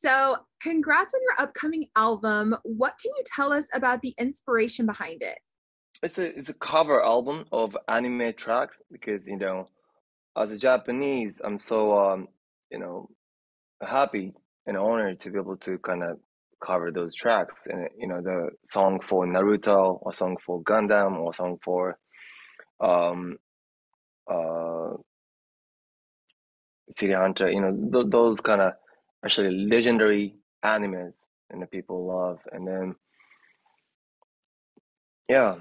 So, congrats on your upcoming album. What can you tell us about the inspiration behind it? It's a cover album of anime tracks because as a Japanese I'm so you know happy and honored to be able to kind of cover those tracks, and the song for Naruto, or song for Gundam, or song for um uh City Hunter, those kind of actually legendary animes and the people love. And then yeah,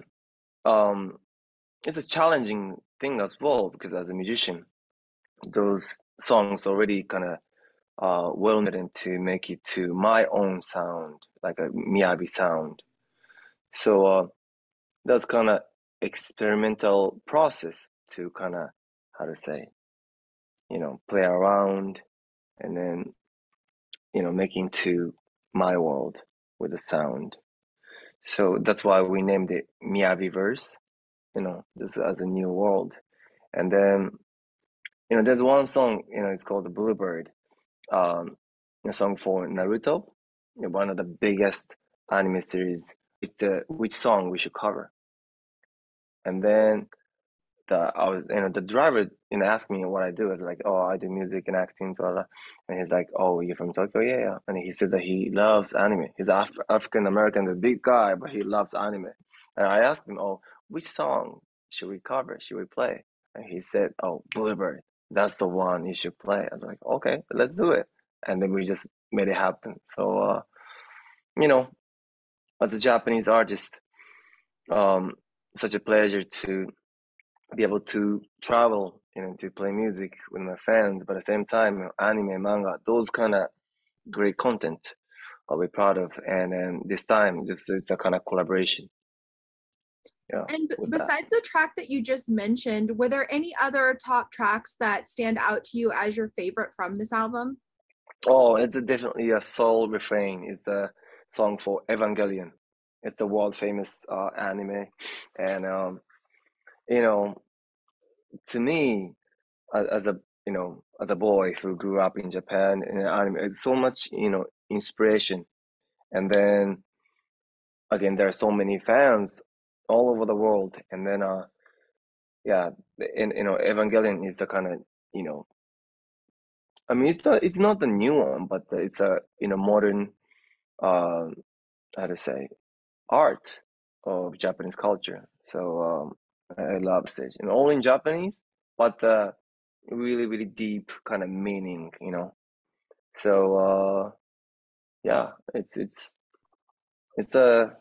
um it's a challenging thing as well because as a musician those songs already kind of well knit to make it to my own sound, like a Miyabi sound. So that's kind of experimental process to kind of, how to say, play around, and then making to my world with the sound. So that's why we named it Miyabi verse. This as a new world. And then there's one song, it's called the Bluebird, um, a song for Naruto, one of the biggest anime series. Which song we should cover. And then the driver asked me what I do. I was like, oh, I do music and acting, blah, blah. And he's like, oh, you're from Tokyo? Yeah, yeah. And he said that he loves anime. He's African American, the big guy, but he loves anime. And I asked him, oh, which song should we cover? Should we play? And he said, oh, Bluebird. That's the one you should play. I was like, okay, let's do it. And then we just made it happen. So, you know, as a Japanese artist, um, such a pleasure to be able to travel, to play music with my fans, but at the same time, anime, manga, those kind of great content I'll be proud of. And then this time, just it's a kind of collaboration, yeah, And with that. besides the track that you just mentioned, were there any other top tracks that stand out to you as your favorite from this album? Oh, definitely a soul refrain. Is the song for Evangelion. It's the world famous anime, and you know, to me, as a as a boy who grew up in Japan in anime, it's so much inspiration. And then again, there are so many fans all over the world. And then yeah, and Evangelion is the kind of, you know I mean, it's not the new one, but it's a modern, um how to say, art of Japanese culture. So I love it, and all in Japanese, but really really deep kind of meaning. So yeah, it's a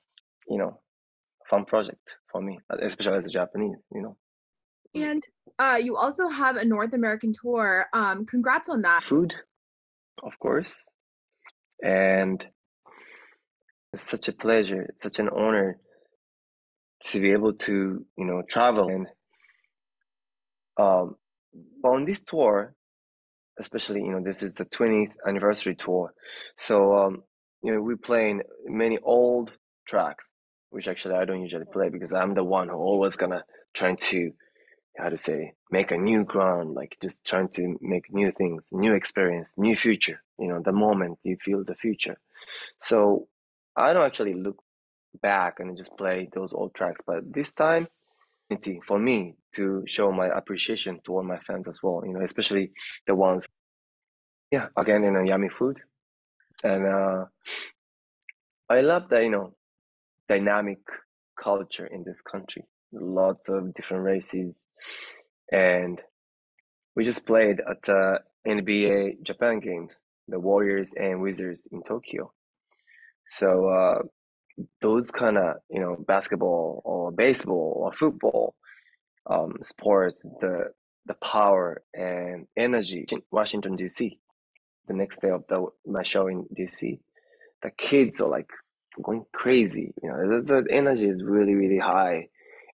you know fun project for me, especially as a Japanese. And you also have a North American tour. Congrats on that. Food, of course, and it's such a pleasure, it's such an honor to be able to travel. And um but on this tour, especially, this is the 20th anniversary tour. So we're playing many old tracks, which actually I don't usually play because I'm the one who always gonna trying to, how to say, make a new ground, like just trying to make new things, new experience, new future. The moment you feel the future. So I don't actually look back and just play those old tracks, but this time for me to show my appreciation toward my fans as well, especially the ones, yeah, again, yummy food. And I love the, dynamic culture in this country. Lots of different races. And we just played at NBA Japan games, the Warriors and Wizards in Tokyo. So those kind of, basketball or baseball or football sports, the power and energy in Washington, D.C., the next day of my show in DC, the kids are like going crazy. The energy is really, really high.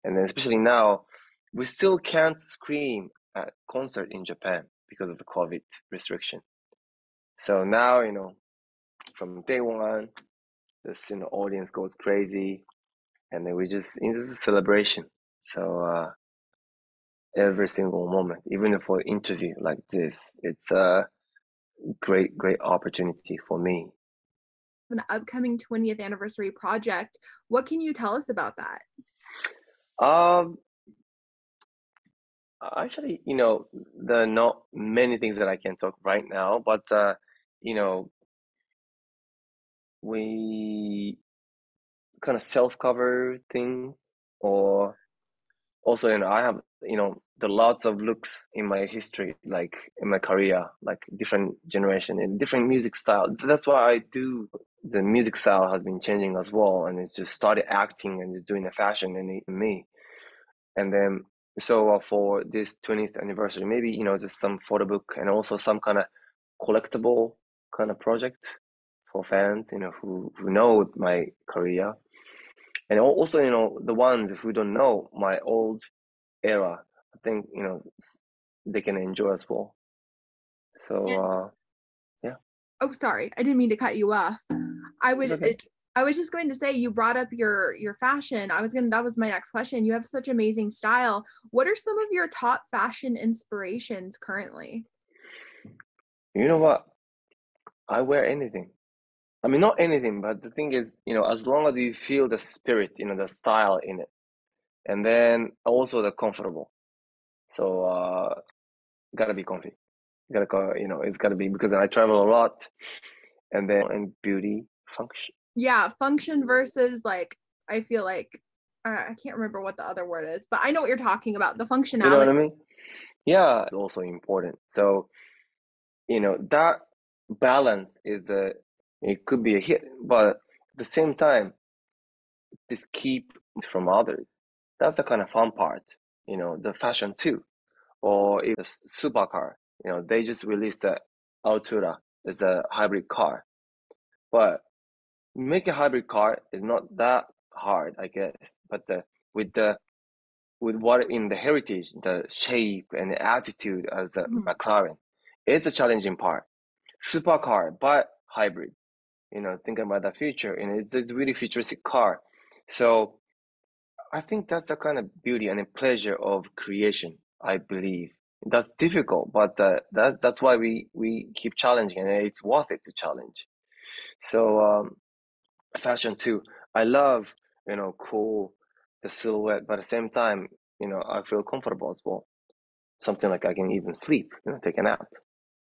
And then especially now, we still can't scream at concert in Japan because of the COVID restriction. So now, from day one, this audience goes crazy, and then we just this is a celebration. So every single moment, even for interview like this, it's great opportunity for me. An upcoming 20th anniversary project. What can you tell us about that? Um, Actually, there are not many things that I can talk right now, but you know, we kind of self-cover things, or also, I have, the lots of looks in my history, like in my career, like different generation and different music style. That's why I do. The music style has been changing as well, and it's just started acting and just doing the fashion in me. And then, so for this 20th anniversary, maybe, just some photo book and also some kind of collectible kind of project for fans, who know my career. And also, the ones who don't know my old era, I think, they can enjoy as well. So, And yeah, oh, sorry, I didn't mean to cut you off. I it's would okay. I was just going to say you brought up your fashion. I was gonna that was my next question. You have such amazing style. What are some of your top fashion inspirations currently? You know what? I wear anything. I mean, not anything, but the thing is, as long as you feel the spirit, the style in it, and then also the comfortable. So, gotta be comfy. Gotta go, it's gotta be because I travel a lot, and then and beauty function. Yeah, function versus like I feel like I can't remember what the other word is, but I know what you're talking about. The You know functionality. what I mean? Yeah, it's also important. So, that balance is it could be a hit, but at the same time, just keep from others. That's the kind of fun part, the fashion too. Or if the supercar, they just released the Altura as a hybrid car. But making a hybrid car is not that hard, I guess. But with the with what in the heritage, the shape and the attitude of the Mhm. McLaren, it's a challenging part. Supercar, but hybrid. Thinking about the future, and it's really futuristic car. So I think that's the kind of beauty and the pleasure of creation, I believe. That's difficult, but that's why we keep challenging, and it's worth it to challenge. So, fashion too. I love, cool the silhouette, but at the same time, I feel comfortable as well. Something like I can even sleep, take a nap,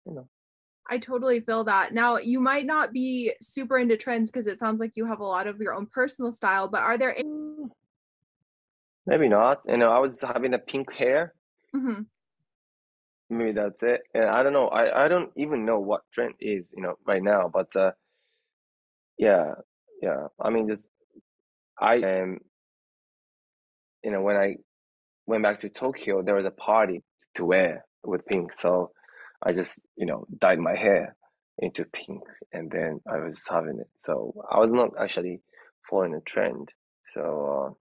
you know. I totally feel that. Now, you might not be super into trends because it sounds like you have a lot of your own personal style, but are there any? Mm, maybe not. I was having a pink hair. Mhm. Maybe that's it. And I don't know. I don't even know what trend is, right now. But yeah, yeah. I mean, just I am, when I went back to Tokyo, there was a party to wear with pink. So I just, dyed my hair into pink, and then I was having it. So I was not actually following a trend. So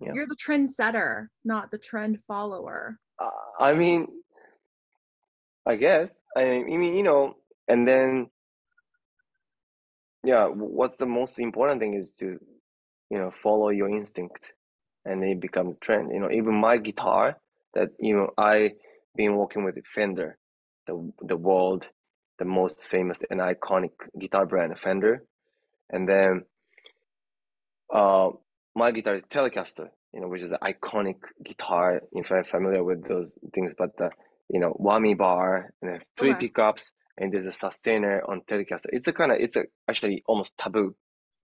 yeah. You're the trendsetter, not the trend follower. I mean, I guess. I mean, and then yeah, what's the most important thing is to, follow your instinct, and it becomes a trend. Even my guitar that, I been working with Fender, the world, the most famous and iconic guitar brand, Fender. And then uh, my guitar is Telecaster, which is an iconic guitar. If I'm familiar with those things, but the, whammy bar and then three Okay. pickups, and there's a sustainer on Telecaster. It's actually almost taboo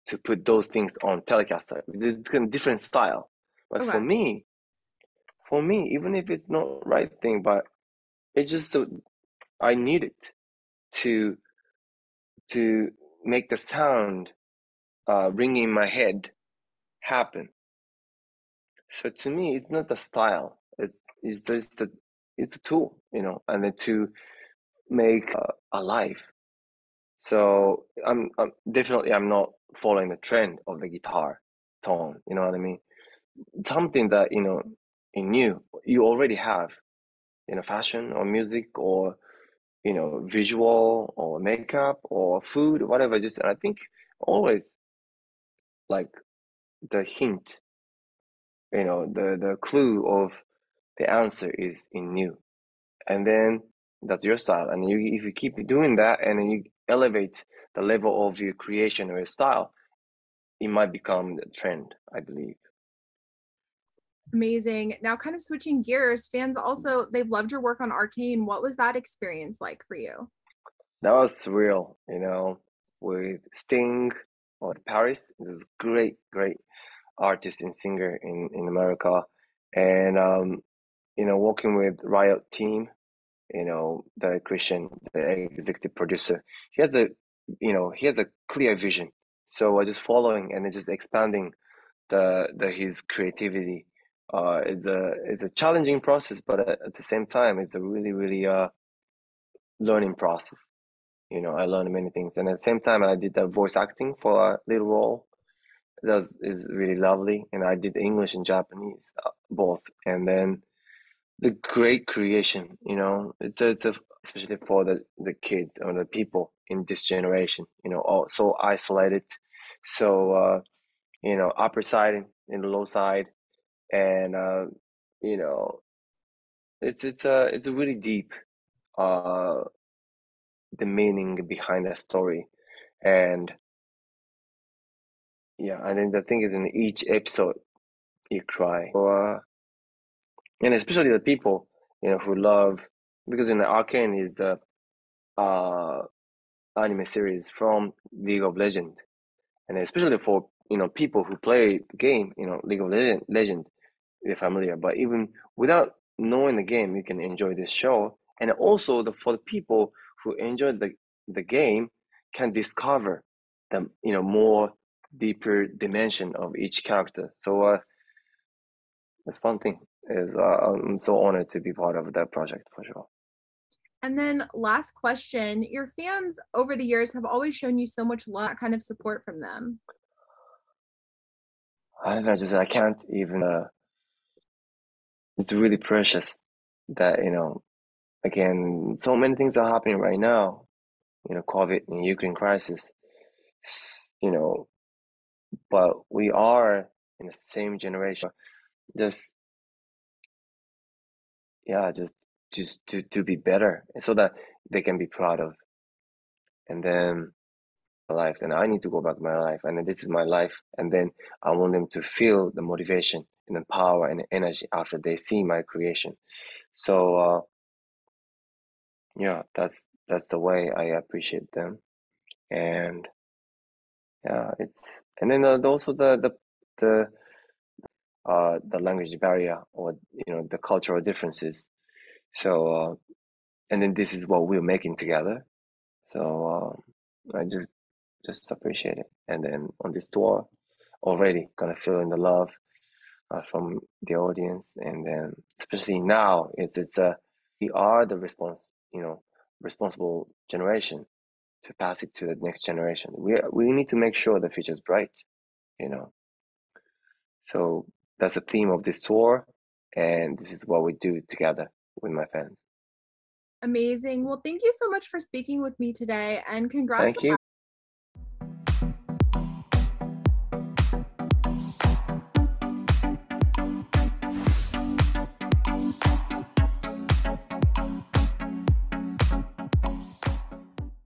to put those things on Telecaster. It's a different style. But Okay. for me, even if it's not right thing, but it's just so I need it to to make the sound ring in my head happen. So to me, it's not the style. It's just it's a tool, and then to make alive. So I'm definitely I'm not following the trend of the guitar tone. You know what I mean? Something that in you already have, fashion or music or visual or makeup or food, whatever. Just I think always like the hint, the clue of the answer is in you, and then That's your style. And if you keep doing that and then you elevate the level of your creation or your style, it might become the trend, I believe. Amazing. Now, kind of switching gears, fans also, they've loved your work on Arcane. What was that experience like for you? That was surreal, with Sting or Paris. This great, great artist and singer in America. And working with Riot Team, the Christian, the executive producer, he has a clear vision. So I just following and then just expanding the his creativity. It's a challenging process, but at the same time, it's a really, really learning process. I learned many things, and at the same time, I did the voice acting for a little role. That is really lovely, and I did English and Japanese both, and then the great creation. It's especially for the kids or the people in this generation. All so isolated, so upper side and the low side, and you know, it's a really deep uh the meaning behind that story, and yeah, I think the thing is in each episode you cry. And especially the people, who love, because in the Arcane is the uh anime series from League of Legends, and especially for people who play the game, League of Legend, they're familiar. But even without knowing the game, you can enjoy this show, and also for the people who enjoy the game can discover the more deeper dimension of each character. So that's fun thing. Is I'm so honored to be part of that project for sure. And then, last question, your fans over the years have always shown you so much love, kind of support from them. I don't know, just I can't even. It's really precious that again, so many things are happening right now. COVID and Ukraine crisis. You know, but we are in the same generation. Just yeah, just to be better, so that they can be proud of, and then life. And I need to go back to my life, and then this is my life, and then I want them to feel the motivation and the power and the energy after they see my creation. So yeah, that's the way I appreciate them, and yeah, it's and then also the language barrier, or the cultural differences. So and then this is what we're making together. So I just appreciate it. And then on this tour, already kind of feeling the love from the audience, and then especially now, it's we are the responsible generation to pass it to the next generation. We need to make sure the future is bright. You know, so that's the theme of this tour, and this is what we do together with my fans. Amazing. Well, thank you so much for speaking with me today, and congrats Thank on you.